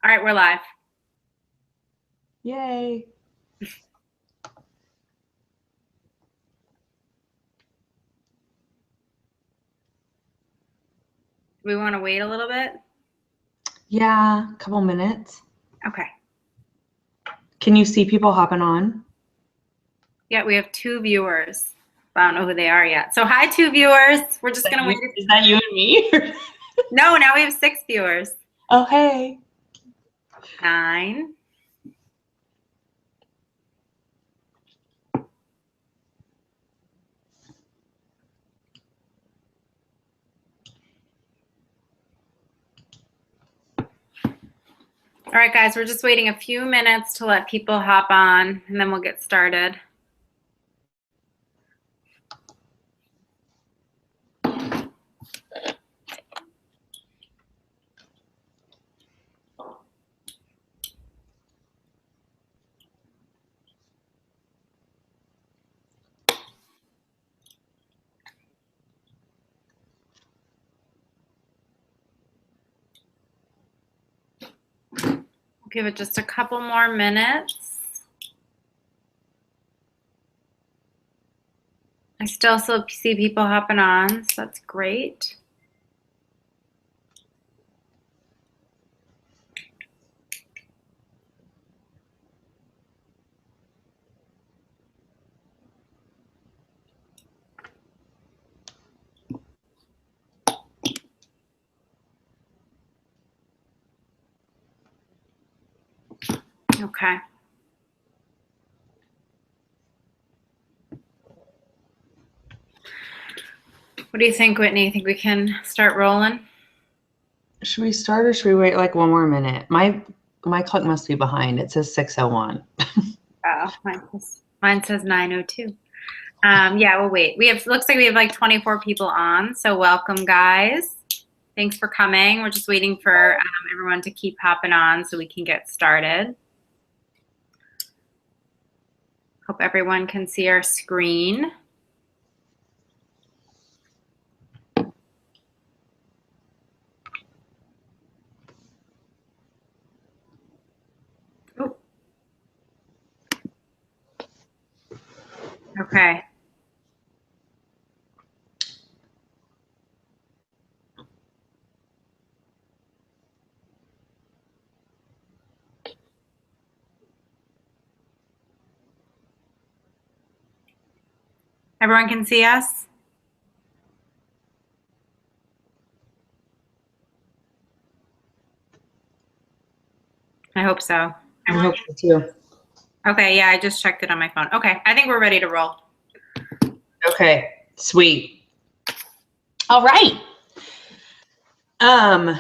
All right, we're live. Yay. We want to wait a little bit? Yeah, a couple minutes. Okay. Can you see people hopping on? Yeah, we have 2 viewers. I don't know who they are yet. So hi, 2 viewers. We're just going to wait. Is that you and me? No, now we have 6 viewers. Oh, hey. 9. All right, guys, we're just waiting a few minutes to let people hop on, and then we'll get started. Give it just a couple more minutes. I still see people hopping on, so that's great. Okay. What do you think, Whitney? Think we can start rolling? Should we start or should we wait like one more minute? My clock must be behind. It says 6:01. Oh, mine says 9:02. Yeah, we'll wait. Looks like we have like 24 people on, so welcome, guys. Thanks for coming. We're just waiting for everyone to keep hopping on so we can get started. Hope everyone can see our screen. Ooh. Okay. Everyone can see us? I hope so. I hope so too. Okay, yeah, I just checked it on my phone. Okay, I think we're ready to roll. Okay, sweet. All right.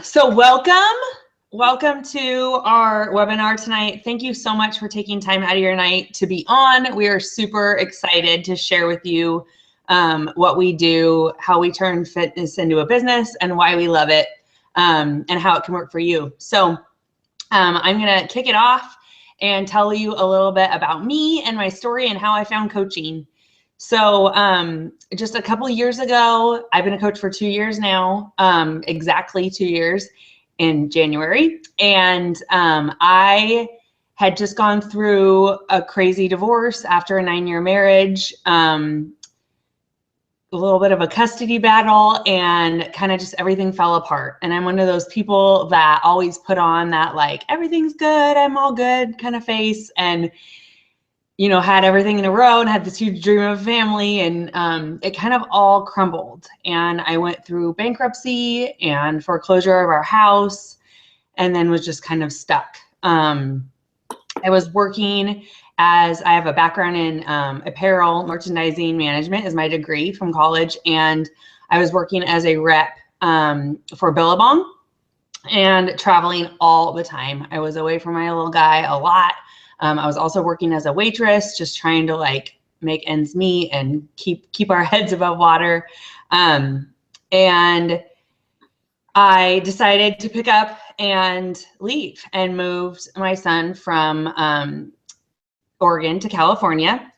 So welcome to our webinar tonight. Thank you so much for taking time out of your night to be on. We are super excited to share with you what we do, how we turn fitness into a business, and why we love it, and how it can work for you. So I'm gonna kick it off and tell you a little bit about me and my story and how I found coaching. So just a couple of years ago, I've been a coach for 2 years now, exactly 2 years in January. And I had just gone through a crazy divorce after a 9-year marriage, a little bit of a custody battle, and kind of just everything fell apart. And I'm one of those people that always put on that like, everything's good, I'm all good kind of face. And you know, had everything in a row and had this huge dream of a family, and it kind of all crumbled. And I went through bankruptcy and foreclosure of our house, and then was just kind of stuck. I was working I have a background in apparel merchandising management is my degree from college, and I was working as a rep for Billabong and traveling all the time. I was away from my little guy a lot. I was also working as a waitress, just trying to like make ends meet and keep our heads above water. And I decided to pick up and leave and moved my son from Oregon to California,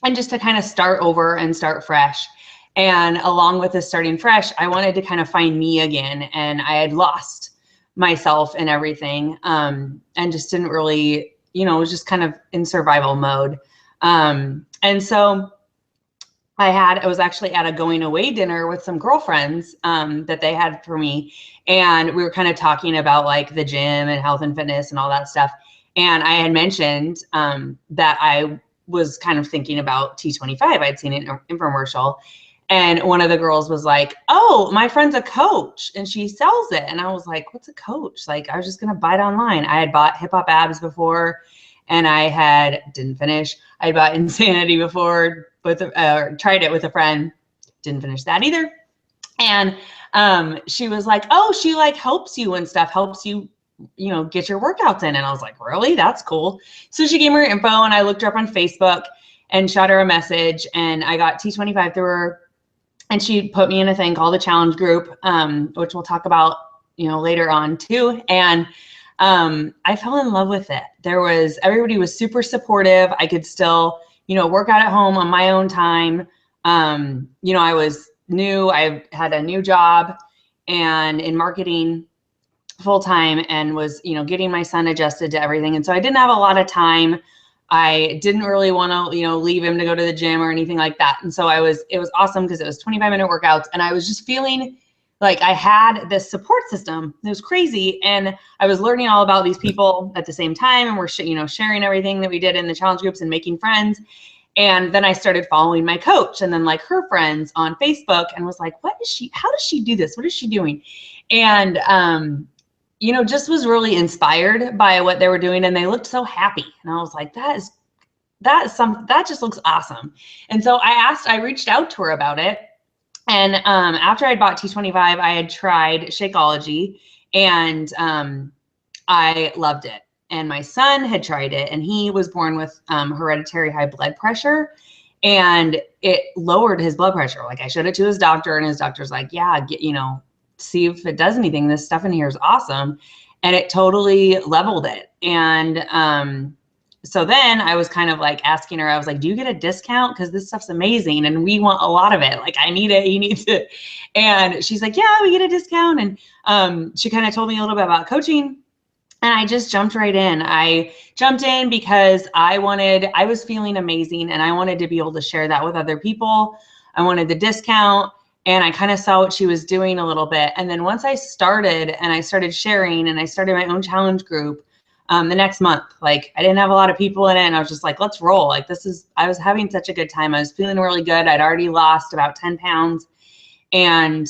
and just to kind of start over and start fresh. And along with this starting fresh, I wanted to kind of find me again. And I had lost myself and everything, and just didn't really, was just kind of in survival mode. And so I was actually at a going away dinner with some girlfriends that they had for me. And we were kind of talking about like the gym and health and fitness and all that stuff. And I had mentioned that I was kind of thinking about T25. I'd seen an infomercial. And one of the girls was like, oh, my friend's a coach and she sells it. And I was like, what's a coach? Like, I was just going to buy it online. I had bought Hip Hop Abs before and didn't finish. I had bought Insanity before, but tried it with a friend. Didn't finish that either. And she was like, oh, she like helps you and stuff, helps you, get your workouts in. And I was like, really? That's cool. So she gave me her info and I looked her up on Facebook and shot her a message and I got T25 through her. And she put me in a thing called the challenge group, which we'll talk about, later on too. And I fell in love with it. Everybody was super supportive. I could still, work out at home on my own time. I was new. I had a new job and in marketing full time and was, getting my son adjusted to everything. And so I didn't have a lot of time. I didn't really want to, leave him to go to the gym or anything like that. And so it was awesome because it was 25-minute workouts and I was just feeling like I had this support system. It was crazy. And I was learning all about these people at the same time. And we're, sharing everything that we did in the challenge groups and making friends. And then I started following my coach and then like her friends on Facebook and was like, how does she do this? What is she doing? And, just was really inspired by what they were doing and they looked so happy. And I was like, that just looks awesome. And so I reached out to her about it. And after I'd bought T25, I had tried Shakeology and I loved it. And my son had tried it and he was born with hereditary high blood pressure and it lowered his blood pressure. Like I showed it to his doctor and his doctor's like, yeah, see if it does anything. This stuff in here is awesome. And it totally leveled it. And so then I was kind of like asking her, I was like, do you get a discount? Because this stuff's amazing and we want a lot of it. Like I need it, you need to. And she's like, yeah, we get a discount. And she kind of told me a little bit about coaching. And I just jumped right in. I jumped in because I was feeling amazing and I wanted to be able to share that with other people. I wanted the discount. And I kind of saw what she was doing a little bit. And then once I started sharing and I started my own challenge group the next month, like I didn't have a lot of people in it. And I was just like, let's roll. Like I was having such a good time. I was feeling really good. I'd already lost about 10 pounds. And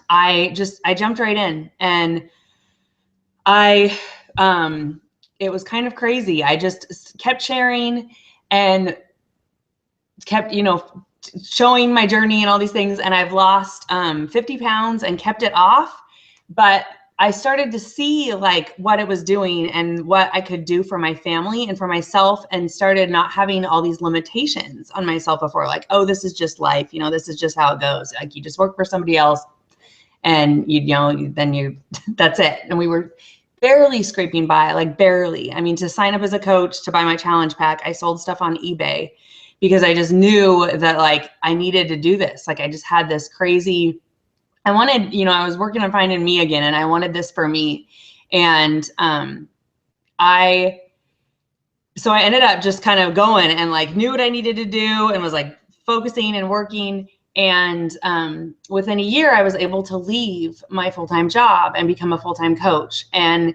I jumped right in and it was kind of crazy. I just kept sharing and kept, showing my journey and all these things. And I've lost 50 pounds and kept it off. But I started to see like what it was doing and what I could do for my family and for myself and started not having all these limitations on myself before. Like, oh, this is just life. This is just how it goes. Like you just work for somebody else and that's it. And we were barely scraping by, like barely. I mean, to sign up as a coach, to buy my challenge pack, I sold stuff on eBay. Because I just knew that like I needed to do this. Like I just had this crazy, I wanted, I was working on finding me again and I wanted this for me. And so I ended up just kind of going and like knew what I needed to do and was like focusing and working. And within a year, I was able to leave my full-time job and become a full-time coach. And,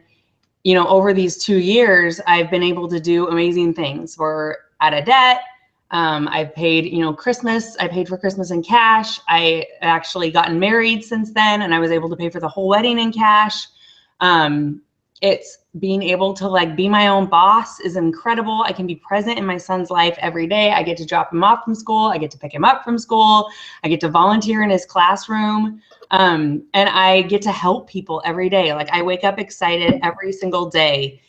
over these 2 years, I've been able to do amazing things. We're out of debt. I've paid, Christmas. I paid for Christmas in cash. I actually gotten married since then, and I was able to pay for the whole wedding in cash. It's being able to like be my own boss is incredible. I can be present in my son's life every day. I get to drop him off from school. I get to pick him up from school. I get to volunteer in his classroom. And I get to help people every day. Like I wake up excited every single day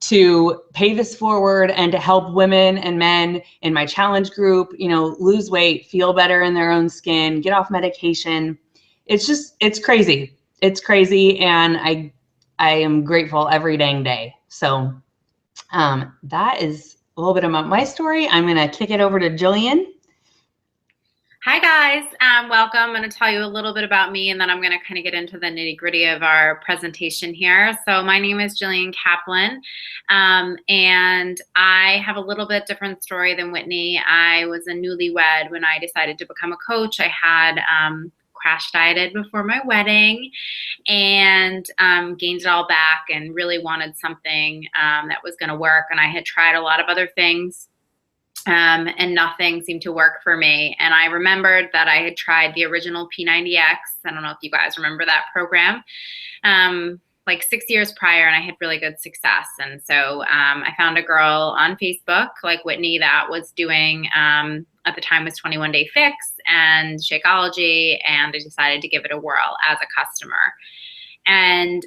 to pay this forward and to help women and men in my challenge group, lose weight, feel better in their own skin, get off medication. It's crazy. It's crazy. And I am grateful every dang day. So that is a little bit about my story. I'm going to kick it over to Jillian. Hi guys, welcome. I'm going to tell you a little bit about me and then I'm going to kind of get into the nitty gritty of our presentation here. So my name is Jillian Kaplan, and I have a little bit different story than Whitney. I was a newlywed when I decided to become a coach. I had crash dieted before my wedding and gained it all back and really wanted something that was going to work. And I had tried a lot of other things. And nothing seemed to work for me. And I remembered that I had tried the original P90X. I don't know if you guys remember that program, like 6 years prior, and I had really good success. And so I found a girl on Facebook like Whitney that was doing, at the time was 21 Day Fix and Shakeology, and I decided to give it a whirl as a customer. And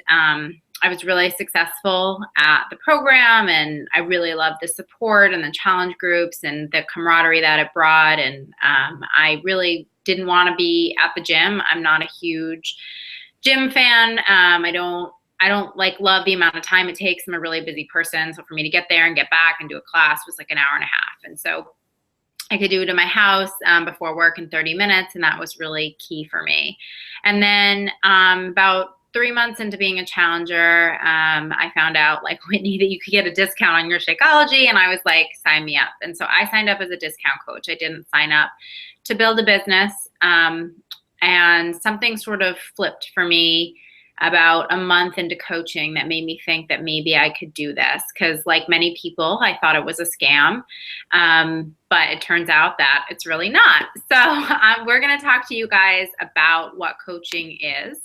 I was really successful at the program, and I really loved the support and the challenge groups and the camaraderie that it brought. And I really didn't want to be at the gym. I'm not a huge gym fan. I don't like love the amount of time it takes. I'm a really busy person. So for me to get there and get back and do a class was like an hour and a half. And so I could do it in my house before work in 30 minutes. And that was really key for me. And then about 3 months into being a challenger, I found out, like Whitney, that you could get a discount on your Shakeology, and I was like, sign me up. And so I signed up as a discount coach. I didn't sign up to build a business, and something sort of flipped for me about a month into coaching that made me think that maybe I could do this, because like many people, I thought it was a scam, but it turns out that it's really not. So we're going to talk to you guys about what coaching is.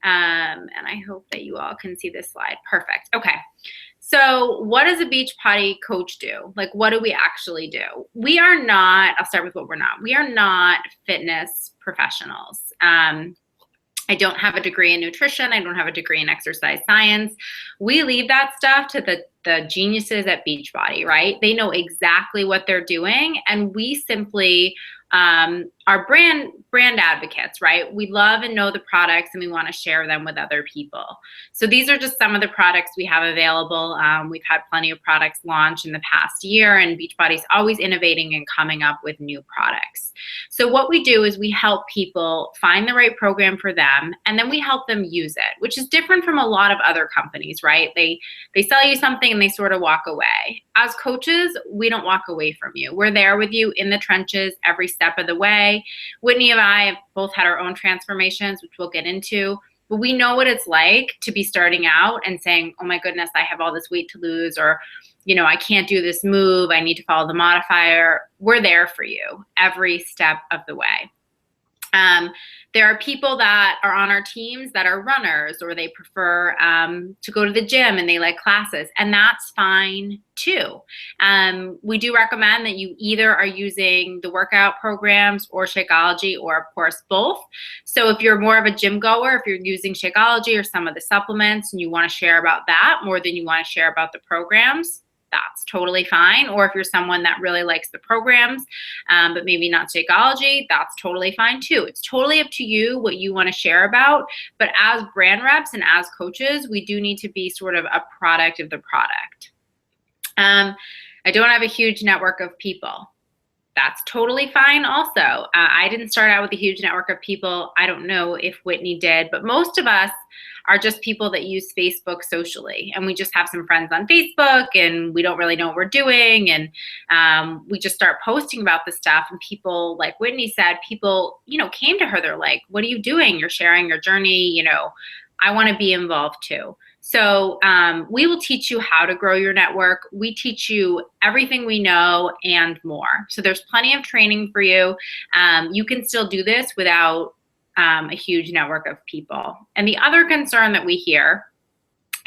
And I hope that you all can see this slide. Perfect. Okay. So what does a Beachbody coach do? Like, what do we actually do? We are not, I'll start with what we're not. We are not fitness professionals. I don't have a degree in nutrition. I don't have a degree in exercise science. We leave that stuff to the geniuses at Beachbody, right? They know exactly what they're doing, and we simply are brand advocates, right? We love and know the products, and we want to share them with other people. So these are just some of the products we have available. We've had plenty of products launch in the past year, and Beachbody's always innovating and coming up with new products. So what we do is we help people find the right program for them, and then we help them use it, which is different from a lot of other companies, right? They sell you something and they sort of walk away. As coaches, we don't walk away from you. We're there with you in the trenches every step of the way. Whitney and I have both had our own transformations, which we'll get into, but we know what it's like to be starting out and saying, oh my goodness, I have all this weight to lose, or, you know, I can't do this move. I need to follow the modifier. We're there for you every step of the way. There are people that are on our teams that are runners, or they prefer to go to the gym and they like classes, and that's fine too. We do recommend that you either are using the workout programs or Shakeology, or of course both. So if you're more of a gym goer, if you're using Shakeology or some of the supplements and you want to share about that more than you want to share about the programs, that's totally fine. Or if you're someone that really likes the programs, but maybe not Shakeology, that's totally fine too. It's totally up to you what you want to share about. But as brand reps and as coaches, we do need to be sort of a product of the product. I don't have a huge network of people. That's totally fine also. I didn't start out with a huge network of people. I don't know if Whitney did, but most of us are just people that use Facebook socially, and we just have some friends on Facebook and we don't really know what we're doing, and we just start posting about this stuff, and people, like Whitney said, people, you know, came to her. They're like, what are you doing? You're sharing your journey. You know, I want to be involved too. So we will teach you how to grow your network. We teach you everything we know and more. So there's plenty of training for you. You can still do this without a huge network of people. And the other concern that we hear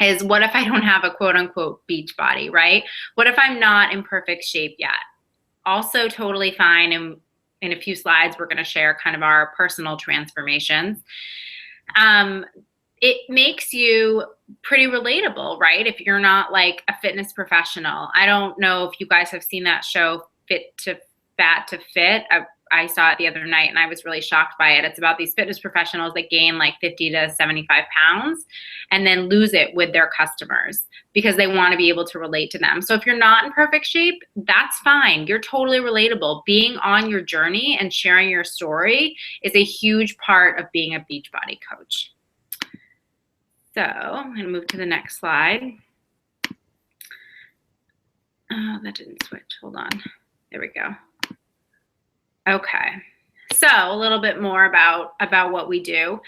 is, what if I don't have a quote unquote beach body, right? What if I'm not in perfect shape yet? Also totally fine. And in a few slides, we're going to share kind of our personal transformations. It makes you pretty relatable, right? If you're not like a fitness professional. I don't know if you guys have seen that show, Fit to Fat to Fit. I saw it the other night and I was really shocked by it. It's about these fitness professionals that gain like 50 to 75 pounds and then lose it with their customers because they want to be able to relate to them. So if you're not in perfect shape, that's fine. You're totally relatable. Being on your journey and sharing your story is a huge part of being a Beachbody coach. So I'm going to move to the next slide. Oh, that didn't switch. Hold on. There we go. Okay. So a little bit more about what we do.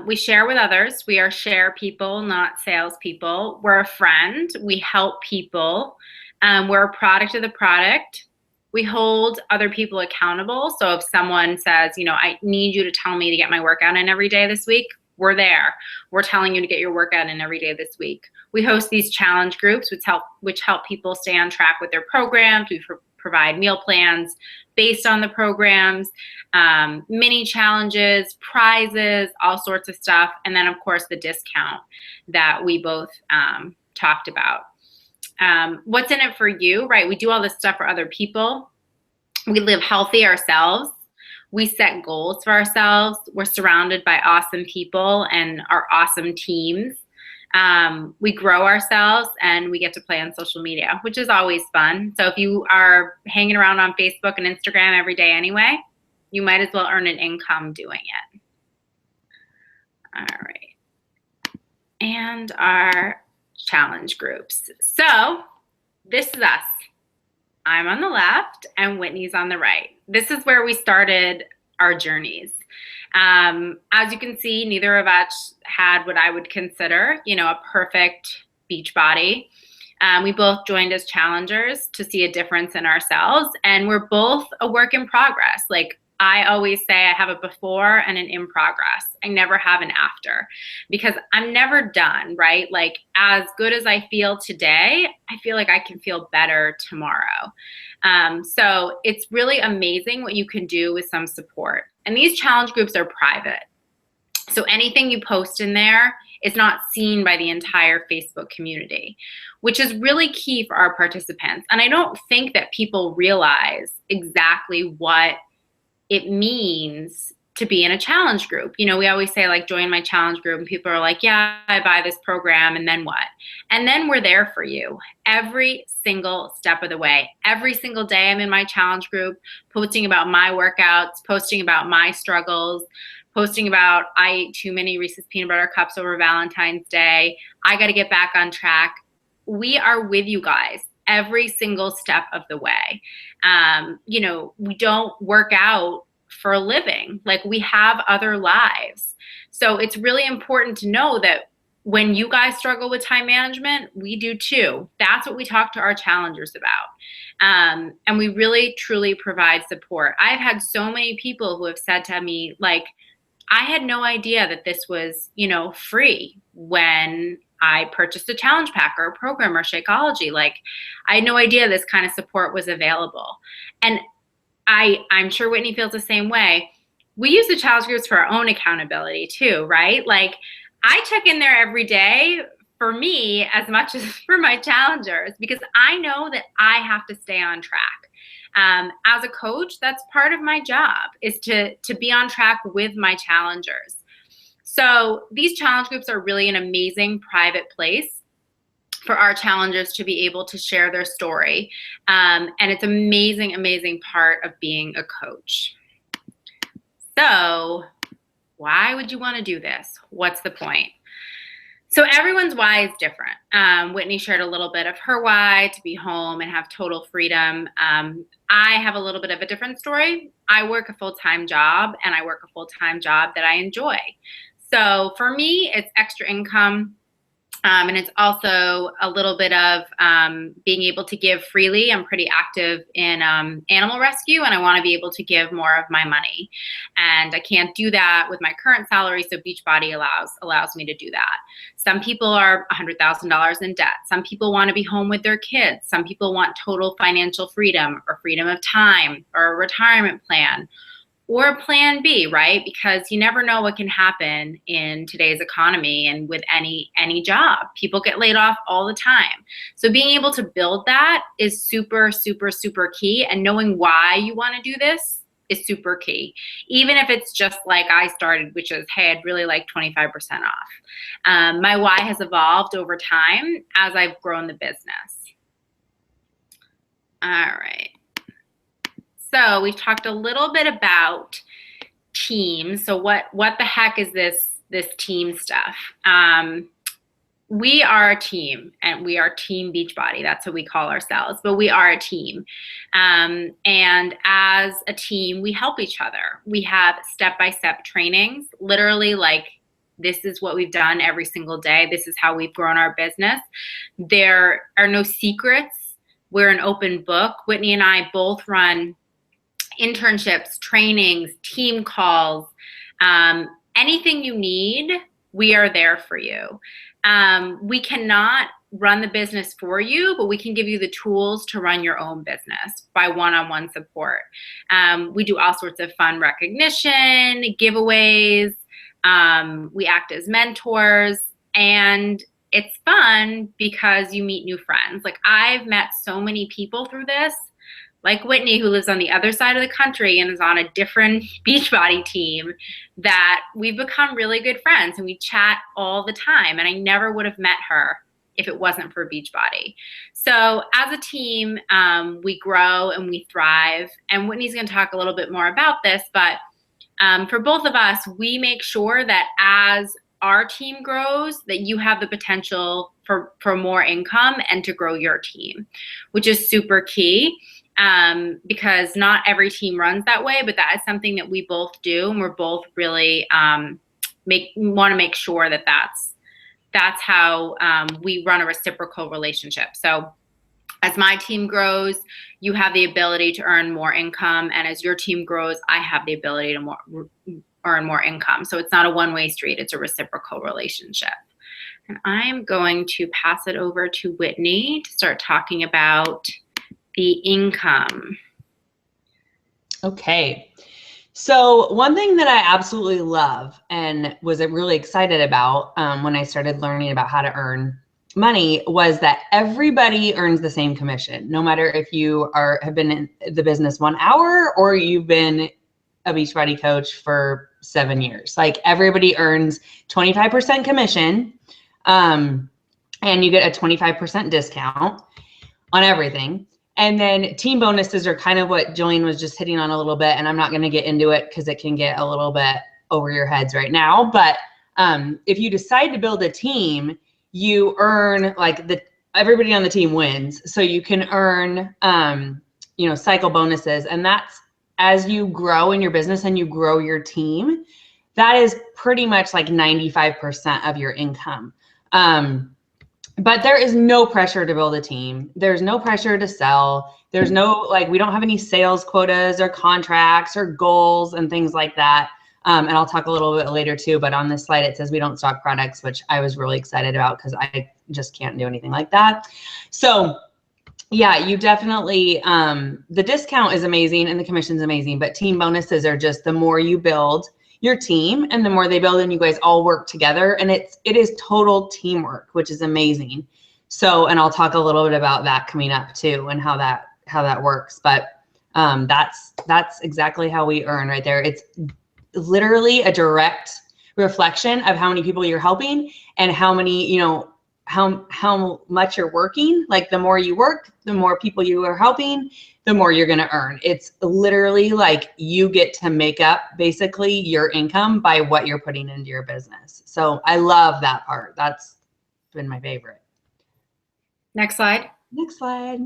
We share with others. We are share people, not sales people. We're a friend. We help people. We're a product of the product. We hold other people accountable. So if someone says, you know, I need you to tell me to get my workout in every day this week, we're there. We're telling you to get your workout in every day this week. We host these challenge groups, which help people stay on track with their programs. We provide meal plans based on the programs, mini challenges, prizes, all sorts of stuff. And then, of course, the discount that we both talked about. What's in it for you, right? We do all this stuff for other people. We live healthy ourselves. We set goals for ourselves. We're surrounded by awesome people and our awesome teams. We grow ourselves and we get to play on social media, which is always fun. So if you are hanging around on Facebook and Instagram every day anyway, you might as well earn an income doing it. All right. And our challenge groups. So this is us. I'm on the left and Whitney's on the right. This is where we started our journeys. As you can see, neither of us had what I would consider, you know, a perfect beach body. We both joined as challengers to see a difference in ourselves, and we're both a work in progress. Like I always say, I have a before and an in progress. I never have an after because I'm never done, right? Like as good as I feel today, I feel like I can feel better tomorrow. So it's really amazing what you can do with some support. And these challenge groups are private. So anything you post in there is not seen by the entire Facebook community, which is really key for our participants. And I don't think that people realize exactly what it means to be in a challenge group. You know, we always say like, join my challenge group, and people are like, yeah, I buy this program, and then what? And then we're there for you every single step of the way. Every single day I'm in my challenge group, posting about my workouts, posting about my struggles, posting about I ate too many Reese's peanut butter cups over Valentine's Day. I got to get back on track. We are with you guys every single step of the way. You know, we don't work out for a living. Like we have other lives. So it's really important to know that when you guys struggle with time management, we do too. That's what we talk to our challengers about. And we really, truly provide support. I've had so many people who have said to me, like, I had no idea that this was, you know, free when I purchased a challenge pack or a program or Shakeology. Like, I had no idea this kind of support was available. And I'm sure Whitney feels the same way. We use the challenge groups for our own accountability too, right? Like, I check in there every day for me as much as for my challengers because I know that I have to stay on track. As a coach, that's part of my job is to be on track with my challengers. So these challenge groups are really an amazing private place for our challengers to be able to share their story. And it's amazing, amazing part of being a coach. So why would you want to do this? What's the point? So everyone's why is different. Whitney shared a little bit of her why, to be home and have total freedom. I have a little bit of a different story. I work a full-time job, and I work a full-time job that I enjoy. So for me, it's extra income. And it's also a little bit of being able to give freely. I'm pretty active in animal rescue, and I want to be able to give more of my money. And I can't do that with my current salary, so Beachbody allows me to do that. Some people are $100,000 in debt. Some people want to be home with their kids. Some people want total financial freedom or freedom of time or a retirement plan. Or plan B, right? Because you never know what can happen in today's economy and with any job. People get laid off all the time. So being able to build that is super, super, super key. And knowing why you want to do this is super key. Even if it's just like I started, which is, hey, I'd really like 25% off. My why has evolved over time as I've grown the business. All right. So we've talked a little bit about teams. So what the heck is this team stuff? We are a team, and we are Team Beachbody. That's what we call ourselves, but we are a team. And as a team, we help each other. We have step-by-step trainings, literally like this is what we've done every single day. This is how we've grown our business. There are no secrets. We're an open book. Whitney and I both run internships, trainings, team calls, anything you need, we are there for you. We cannot run the business for you, but we can give you the tools to run your own business by one-on-one support. We do all sorts of fun recognition, giveaways. We act as mentors, and it's fun because you meet new friends. Like, I've met so many people through this, like Whitney, who lives on the other side of the country and is on a different Beachbody team, that we've become really good friends and we chat all the time. And I never would have met her if it wasn't for Beachbody. So as a team, we grow and we thrive. And Whitney's going to talk a little bit more about this, but for both of us, we make sure that as our team grows, that you have the potential for more income and to grow your team, which is super key. Because not every team runs that way, but that is something that we both do, and we're both really want to make sure that that's how we run a reciprocal relationship. So as my team grows, you have the ability to earn more income, and as your team grows, I have the ability to earn more income. So it's not a one-way street, it's a reciprocal relationship. And I'm going to pass it over to Whitney to start talking about the income. Okay. So one thing that I absolutely love and was really excited about when I started learning about how to earn money was that everybody earns the same commission, no matter if you have been in the business 1 hour or you've been a Beachbody coach for 7 years. Like, everybody earns 25% commission, and you get a 25% discount on everything. And then team bonuses are kind of what Jillian was just hitting on a little bit, and I'm not going to get into it because it can get a little bit over your heads right now. But if you decide to build a team, you earn, like, everybody on the team wins. So you can earn, cycle bonuses, and that's as you grow in your business and you grow your team, that is pretty much like 95% of your income. But there is no pressure to build a team. There's no pressure to sell. There's no, we don't have any sales quotas or contracts or goals and things like that. And I'll talk a little bit later too, but on this slide, it says we don't stock products, which I was really excited about because I just can't do anything like that. So yeah, you definitely, the discount is amazing and the commission's amazing, but team bonuses are just the more you build your team and the more they build and you guys all work together, and it is total teamwork, which is amazing. So, and I'll talk a little bit about that coming up too and how that works. But that's exactly how we earn right there. It's literally a direct reflection of how many people you're helping and how many, how much you're working. Like, the more you work, the more people you are helping, the more you're going to earn. It's literally like you get to make up basically your income by what you're putting into your business. So I love that part. That's been my favorite. Next slide. Next slide.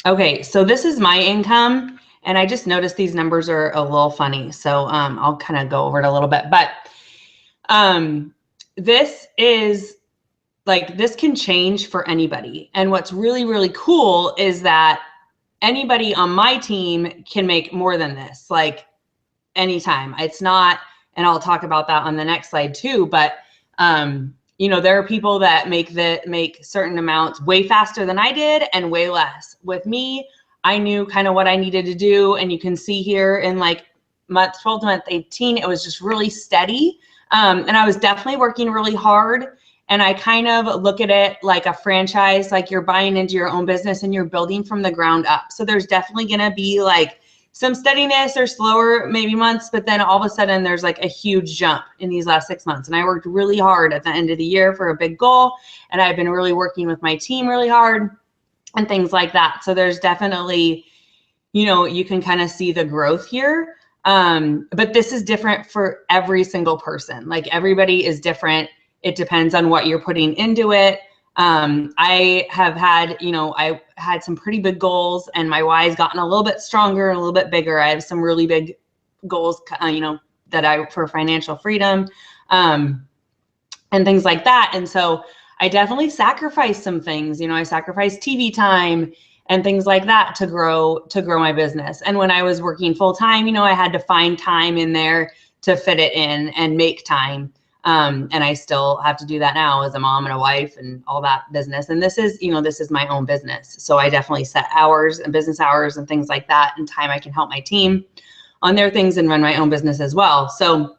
Okay, so this is my income, and I just noticed these numbers are a little funny. So I'll kind of go over it a little bit, but this is this can change for anybody. And what's really, really cool is that anybody on my team can make more than this, anytime. It's not, and I'll talk about that on the next slide too, but there are people that make certain amounts way faster than I did and way less. With me, I knew kind of what I needed to do. And you can see here in month 12 to month 18, it was just really steady. And I was definitely working really hard. And I kind of look at it like a franchise, like you're buying into your own business and you're building from the ground up. So there's definitely going to be some steadiness or slower maybe months, but then all of a sudden there's like a huge jump in these last 6 months. And I worked really hard at the end of the year for a big goal. And I've been really working with my team really hard and things like that. So there's definitely, you know, you can kind of see the growth here. But this is different for every single person. Like everybody is different. It depends on what you're putting into it. I have had, you know, I had some pretty big goals and my why's gotten a little bit stronger and a little bit bigger. I have some really big goals, you know, that for financial freedom, and things like that. And so I definitely sacrificed some things, you know, I sacrificed TV time and things like that to grow my business. And when I was working full time, you know, I had to find time in there to fit it in and make time. And I still have to do that now as a mom and a wife and all that business. And this is, you know, this is my own business. So I definitely set hours and business hours and things like that and time I can help my team on their things and run my own business as well. So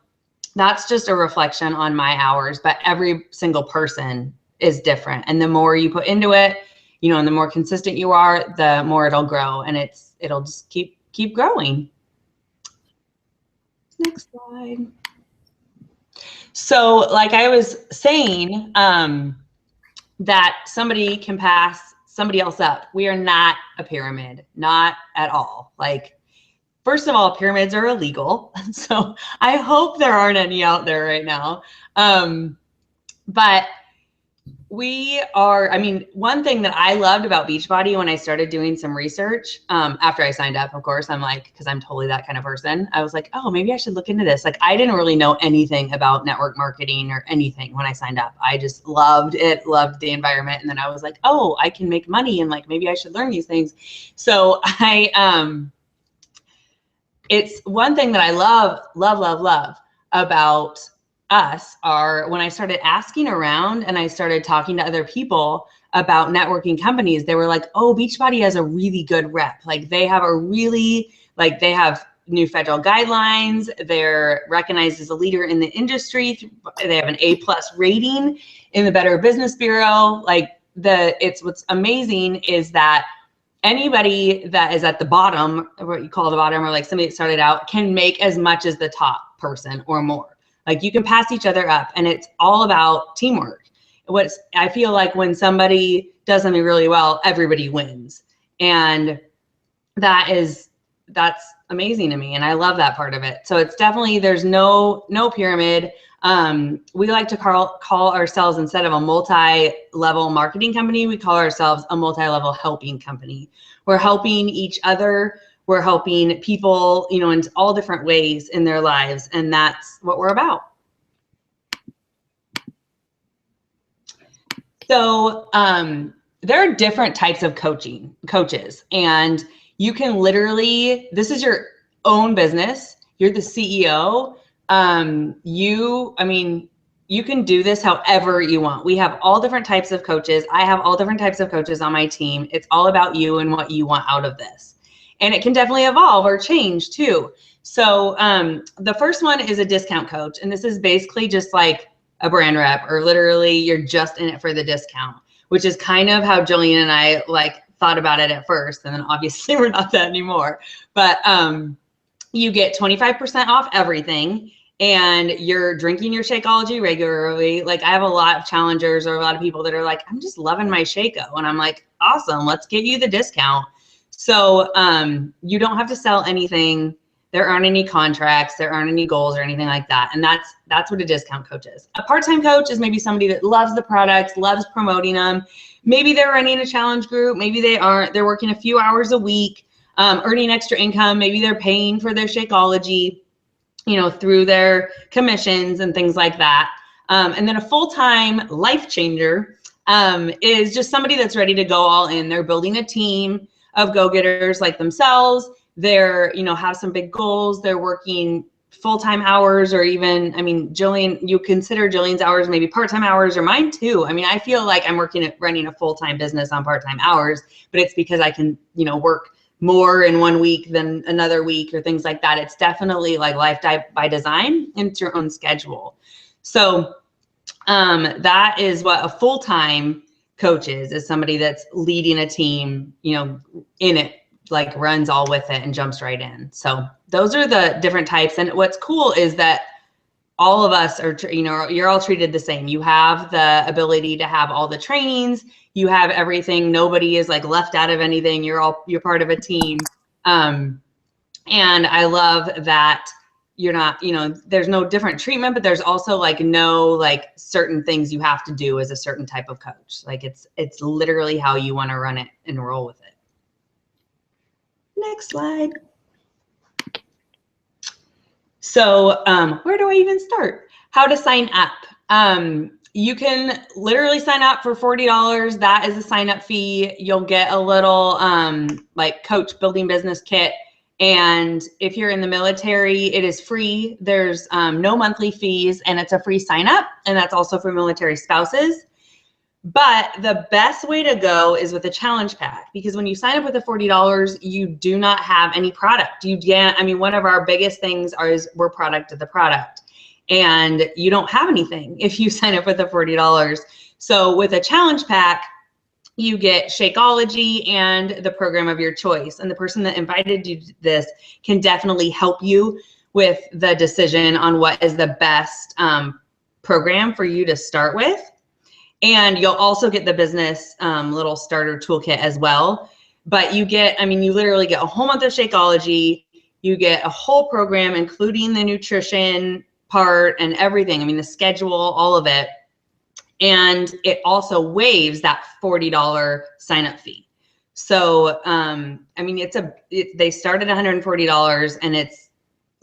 that's just a reflection on my hours, but every single person is different. And the more you put into it, you know, and the more consistent you are, the more it'll grow, and it'll just keep growing. Next slide. So like I was saying, that somebody can pass somebody else up. We are not a pyramid, not at all. Like, first of all, pyramids are illegal. So I hope there aren't any out there right now. But we are, I mean, one thing that I loved about Beachbody when I started doing some research, after I signed up, of course, I'm like, because I'm totally that kind of person. I was like, oh, maybe I should look into this. Like, I didn't really know anything about network marketing or anything when I signed up. I just loved it, loved the environment. And then I was like, oh, I can make money and like, maybe I should learn these things. So it's one thing that I love about us are when I started asking around and I started talking to other people about networking companies, they were like, oh, Beachbody has a really good rep. Like they have they have new federal guidelines. They're recognized as a leader in the industry. They have an A+ rating in the Better Business Bureau. What's amazing is that anybody that is at the bottom, what you call the bottom, or like somebody that started out, can make as much as the top person or more. Like you can pass each other up, and it's all about teamwork. I feel like when somebody does something really well, everybody wins. And that's amazing to me. And I love that part of it. So it's definitely, there's no pyramid. We like to call ourselves, instead of a multi-level marketing company, we call ourselves a multi-level helping company. We're helping each other. We're helping people, you know, in all different ways in their lives. And that's what we're about. So there are different types of coaches, and you can literally, this is your own business. You're the CEO. You can do this however you want. We have all different types of coaches. I have all different types of coaches on my team. It's all about you and what you want out of this. And it can definitely evolve or change too. So the first one is a discount coach. And this is basically just like a brand rep, or literally you're just in it for the discount, which is kind of how Jillian and I thought about it at first. And then obviously we're not that anymore. But you get 25% off everything, and you're drinking your Shakeology regularly. Like I have a lot of challengers or a lot of people that are like, I'm just loving my Shako. And I'm like, awesome, let's give you the discount. So you don't have to sell anything. There aren't any contracts. There aren't any goals or anything like that. And that's what a discount coach is. A part-time coach is maybe somebody that loves the products, loves promoting them. Maybe they're running a challenge group. Maybe they aren't. They're working a few hours a week, earning extra income. Maybe they're paying for their Shakeology, you know, through their commissions and things like that. And then a full-time life changer is just somebody that's ready to go all in. They're building a team of go-getters like themselves. They're, you know, have some big goals. They're working full-time hours, or even, I mean, Jillian, you consider Jillian's hours maybe part-time hours, or mine too. I mean, I feel like I'm running a full-time business on part-time hours, but it's because I can, you know, work more in one week than another week or things like that. It's definitely like life by design, and it's your own schedule. So that is what a full-time coach is somebody that's leading a team, you know, in it like runs all with it and jumps right in. So those are the different types. And what's cool is that all of us are, you know, you're all treated the same. You have the ability to have all the trainings, you have everything. Nobody is like left out of anything. You're part of a team. And I love that you're not, you know, there's no different treatment, but there's also like no like certain things you have to do as a certain type of coach. Like it's literally how you want to run it and roll with it. Next slide. So where do I even start? How to sign up. You can literally sign up for $40. That is a sign up fee. You'll get a little like coach building business kit. And if you're in the military, it is free. There's no monthly fees, and it's a free sign up. And that's also for military spouses. But the best way to go is with a challenge pack, because when you sign up with the $40, you do not have any product. You can't, I mean, one of our biggest things is we're product of the product, and you don't have anything if you sign up with the $40. So with a challenge pack, you get Shakeology and the program of your choice. And the person that invited you to this can definitely help you with the decision on what is the best program for you to start with. And you'll also get the business little starter toolkit as well. But you get, I mean, you literally get a whole month of Shakeology. You get a whole program, including the nutrition part and everything. I mean, the schedule, all of it. And it also waives that $40 sign up fee. So, I mean, they start at $140, and it's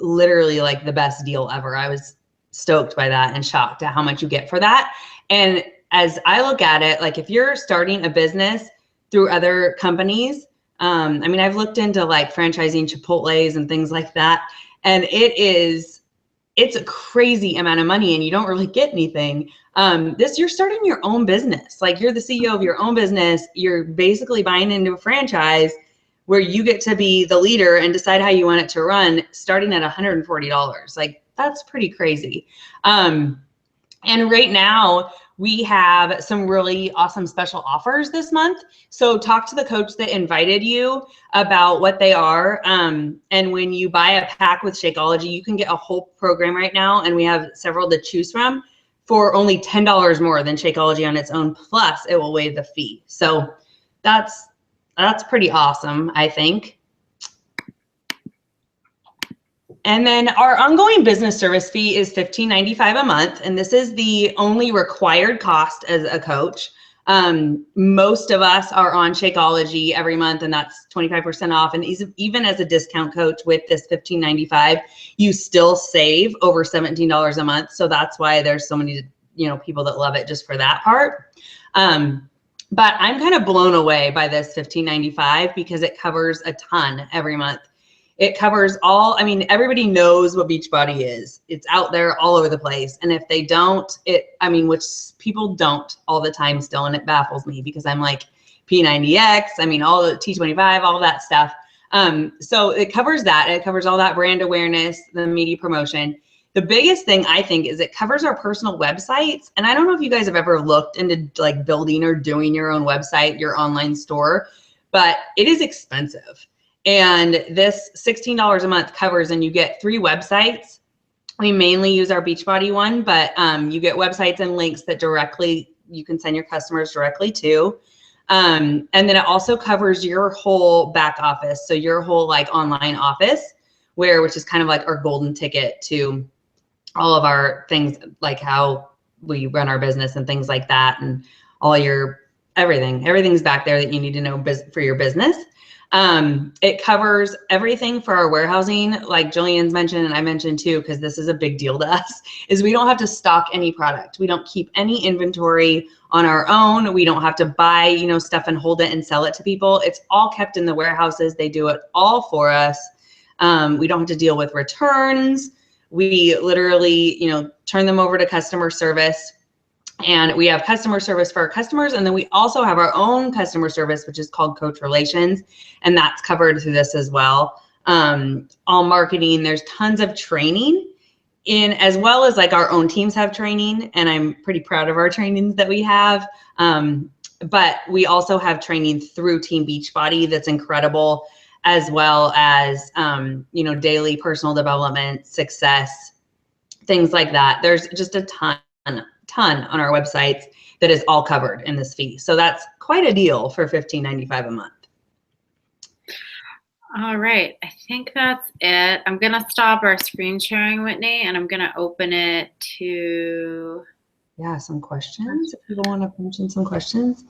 literally like the best deal ever. I was stoked by that and shocked at how much you get for that. And as I look at it, like if you're starting a business through other companies, I mean, I've looked into like franchising Chipotle's and things like that. And it's a crazy amount of money, and you don't really get anything. You're starting your own business. Like you're the CEO of your own business. You're basically buying into a franchise where you get to be the leader and decide how you want it to run, starting at $140. Like that's pretty crazy. And right now we have some really awesome special offers this month. So talk to the coach that invited you about what they are. And when you buy a pack with Shakeology, you can get a whole program right now. And we have several to choose from for only $10 more than Shakeology on its own. Plus it will waive the fee. So that's pretty awesome, I think. And then our ongoing business service fee is $15.95 a month. And this is the only required cost as a coach. Most of us are on Shakeology every month, and that's 25% off. And even as a discount coach with this $15.95, you still save over $17 a month. So that's why there's so many, you know, people that love it just for that part. But I'm kind of blown away by this $15.95 because it covers a ton every month. It covers all, I mean, everybody knows what Beachbody is. It's out there all over the place. And if they don't, which people don't all the time still, and it baffles me because I'm like P90X, I mean, all the T25, all that stuff. So it covers that. It covers all that brand awareness, the media promotion. The biggest thing I think is it covers our personal websites. And I don't know if you guys have ever looked into like building or doing your own website, your online store, but it is expensive. And this $16 a month covers, and you get 3 websites. We mainly use our Beachbody one, but you get websites and links that directly you can send your customers directly to. And then it also covers your whole back office. So your whole like online office, which is kind of like our golden ticket to all of our things, like how we run our business and things like that. And all your everything's back there that you need to know for your business. It covers everything for our warehousing, like Jillian's mentioned, and I mentioned too, because this is a big deal to us, is we don't have to stock any product. We don't keep any inventory on our own. We don't have to buy, stuff and hold it and sell it to people. It's all kept in the warehouses. They do it all for us. We don't have to deal with returns. We literally, turn them over to customer service. And we have customer service for our customers. And then we also have our own customer service, which is called Coach Relations. And that's covered through this as well. All marketing, there's tons of training as well as like our own teams have training. And I'm pretty proud of our trainings that we have. But we also have training through Team Beachbody that's incredible, as well as, daily personal development, success, things like that. There's just a ton on our websites that is all covered in this fee. So that's quite a deal for $15.95 a month. All right, I think that's it. I'm gonna stop our screen sharing, Whitney, and I'm gonna open it to some questions. If people want to mention some questions.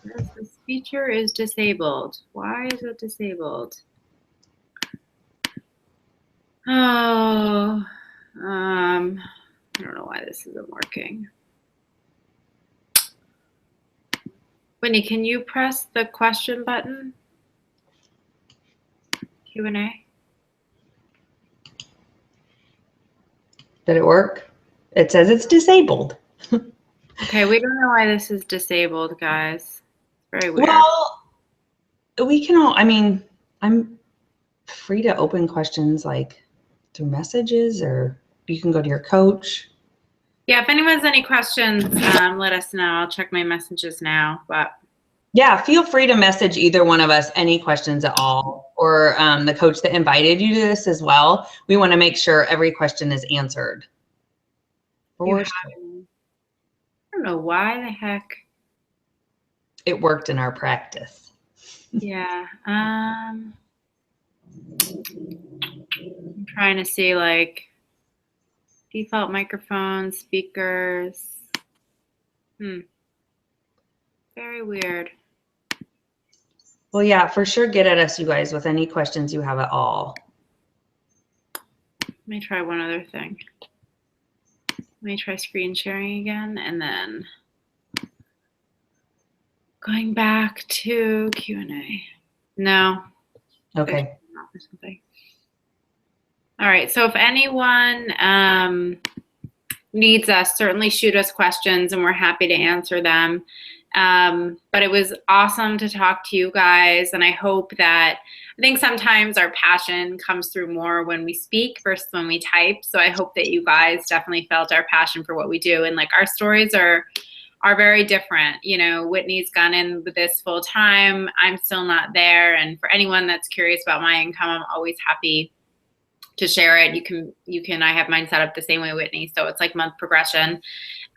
Yes, this feature is disabled. Why is it disabled? Oh, I don't know why this isn't working. Whitney, can you press the question button? Q&A. Did it work? It says it's disabled. Okay, we don't know why this is disabled, guys. It's very weird. Well, we can all, I'm free to open questions like through messages, or you can go to your coach. Yeah, if anyone has any questions, let us know. I'll check my messages now. But yeah, feel free to message either one of us any questions at all, or the coach that invited you to this as well. We want to make sure every question is answered. I don't know why the heck. It worked in our practice. Yeah. I'm trying to see like default microphones, speakers. Very weird. Well, yeah, for sure get at us, you guys, with any questions you have at all. Let me try one other thing. Let me try screen sharing again, and then going back to Q&A. No. Okay. All right, so if anyone needs us, certainly shoot us questions and we're happy to answer them. But it was awesome to talk to you guys, and I hope that, I think sometimes our passion comes through more when we speak versus when we type. So I hope that you guys definitely felt our passion for what we do, and like our stories are very different. You know, Whitney's gone in with this full time. I'm still not there. And for anyone that's curious about my income, I'm always happy to share it. You can, I have mine set up the same way, Whitney. So it's like month progression.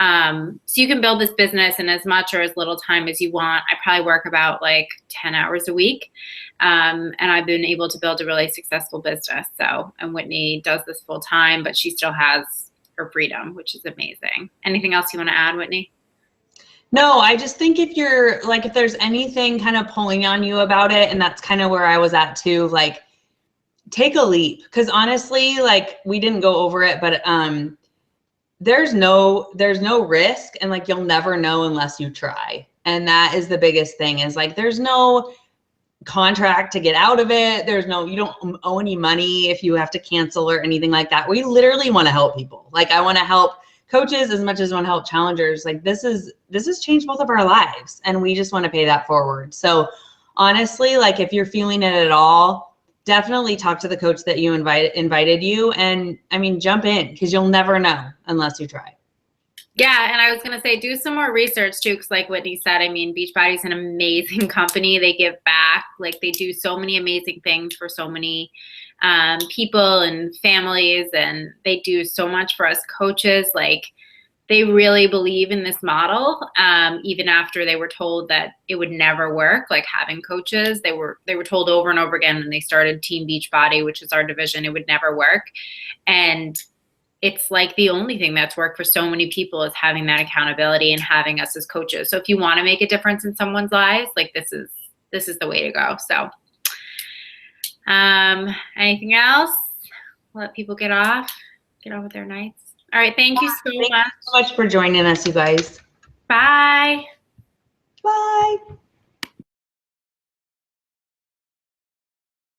So you can build this business in as much or as little time as you want. I probably work about like 10 hours a week. And I've been able to build a really successful business. So, and Whitney does this full time, but she still has her freedom, which is amazing. Anything else you want to add, Whitney? No, I just think if you're like, if there's anything kind of pulling on you about it, and that's kind of where I was at too, like take a leap. Cause honestly, like we didn't go over it, but, there's no risk, and like, you'll never know unless you try. And that is the biggest thing, is like, there's no contract to get out of it. You don't owe any money if you have to cancel or anything like that. We literally want to help people. Like I want to help coaches as much as I want to help challengers. Like this has changed both of our lives, and we just want to pay that forward. So honestly, like if you're feeling it at all, definitely talk to the coach that you invited you, and jump in, because you'll never know unless you try. Yeah, and I was going to say, do some more research too, because like Whitney said, Beachbody is an amazing company. They give back. Like they do so many amazing things for so many people and families, and they do so much for us coaches. Like they really believe in this model, even after they were told that it would never work. Like having coaches, they were told over and over again, and they started Team Beachbody, which is our division. It would never work, and it's like the only thing that's worked for so many people is having that accountability and having us as coaches. So if you want to make a difference in someone's lives, like this is the way to go. So anything else? Let people get off with their nights. All right, thank you so much. Thank you so much for joining us, you guys. Bye. Bye.